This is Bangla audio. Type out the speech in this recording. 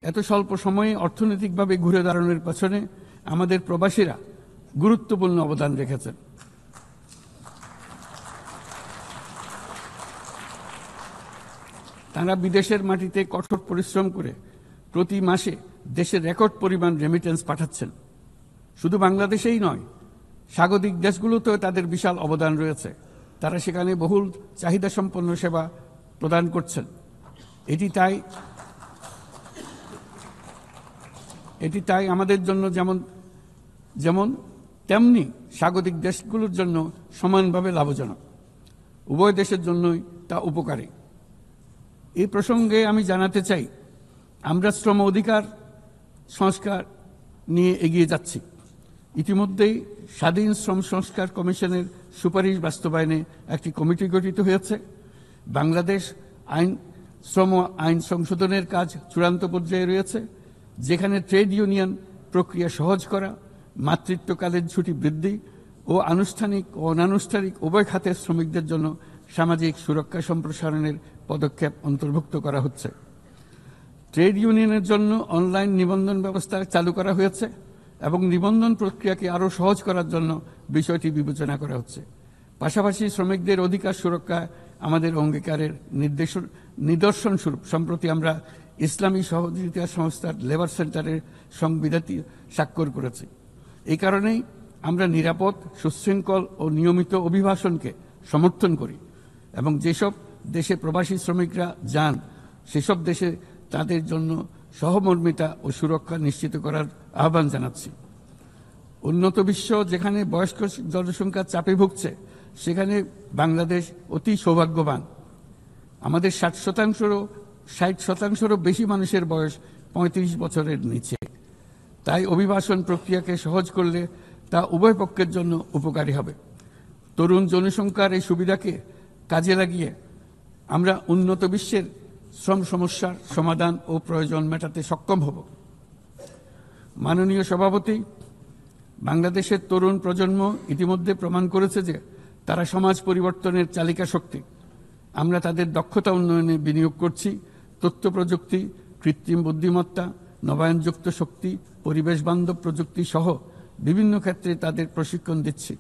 এত স্বল্প সময়ে অর্থনৈতিকভাবে ঘুরে দাঁড়ানোর পেছনে আমাদের প্রবাসীরা গুরুত্বপূর্ণ অবদান রেখেছেন। তারা বিদেশের মাটিতে কঠোর পরিশ্রম করে প্রতি মাসে দেশের রেকর্ড পরিমাণ রেমিটেন্স পাঠাচ্ছেন। শুধু বাংলাদেশেই নয়, স্বাগতিক দেশগুলোতেও তাদের বিশাল অবদান রয়েছে। তারা সেখানে বহুল চাহিদা সম্পন্ন সেবা প্রদান করছেন। এটি তাই আমাদের জন্য যেমন তেমনি স্বাগতিক দেশগুলোর জন্য সমানভাবে লাভজনক। উভয় দেশের জন্যই তা উপকারী। এই প্রসঙ্গে আমি জানাতে চাই, আমরা শ্রম অধিকার সংস্কার নিয়ে এগিয়ে যাচ্ছি। ইতিমধ্যেই স্বাধীন শ্রম সংস্কার কমিশনের সুপারিশ বাস্তবায়নে একটি কমিটি গঠিত হয়েছে। বাংলাদেশ শ্রম আইন সংশোধনের কাজ চূড়ান্ত পর্যায়ে রয়েছে, যেখানে ট্রেড ইউনিয়ন প্রক্রিয়া সহজ করা, মাতৃত্বকালীন ছুটি বৃদ্ধি ও আনুষ্ঠানিক ও অনানুষ্ঠানিক উভয় খাতের শ্রমিকদের জন্য সামাজিক সুরক্ষা সম্প্রসারণের পদক্ষেপ অন্তর্ভুক্ত করা হচ্ছে। ট্রেড ইউনিয়নের জন্য অনলাইন নিবন্ধন ব্যবস্থা চালু করা হয়েছে এবং নিবন্ধন প্রক্রিয়াকে আরও সহজ করার জন্য বিষয়টি বিবেচনা করা হচ্ছে। পাশাপাশি শ্রমিকদের অধিকার সুরক্ষায় আমাদের অঙ্গীকারের নিদর্শন স্বরূপ সম্প্রতি আমরা ইসলামী সহযোগিতা সংস্থার লেবার সেন্টারের সংবিধানটি স্বাক্ষর করেছি। এই কারণেই আমরা নিরাপদ, সুশৃঙ্খল ও নিয়মিত অভিবাসনকে সমর্থন করি এবং যেসব দেশে প্রবাসী শ্রমিকরা যান সেসব দেশে তাদের জন্য সহমর্মিতা ও সুরক্ষা নিশ্চিত করার আহ্বান জানাচ্ছি। উন্নত বিশ্ব যেখানে বয়স্ক জনসংখ্যার চাপে ভুগছে, সেখানে বাংলাদেশ অতি সৌভাগ্যবান। আমাদের 60% বেশি মানুষের বয়স 35 বছরের নিচে। তাই অভিবাসন প্রক্রিয়াকে সহজ করলে তা উভয় পক্ষের জন্য উপকারী হবে। তরুণ জনসংখ্যার এই সুবিধাকে কাজে লাগিয়ে আমরা উন্নত বিশ্বের শ্রম সমস্যার সমাধান ও প্রয়োজন মেটাতে সক্ষম হব। মাননীয় সভাপতি, বাংলাদেশের তরুণ প্রজন্ম ইতিমধ্যে প্রমাণ করেছে যে তারা সমাজ পরিবর্তনের চালিকা শক্তি। আমরা তাদের দক্ষতা উন্নয়নে বিনিয়োগ করছি। তথ্য প্রযুক্তি, কৃত্রিম বুদ্ধিমত্তা, নবায়নযুক্ত শক্তি, পরিবেশ বান্ধব প্রযুক্তি সহ বিভিন্ন ক্ষেত্রে তাদের প্রশিক্ষণ দিচ্ছি।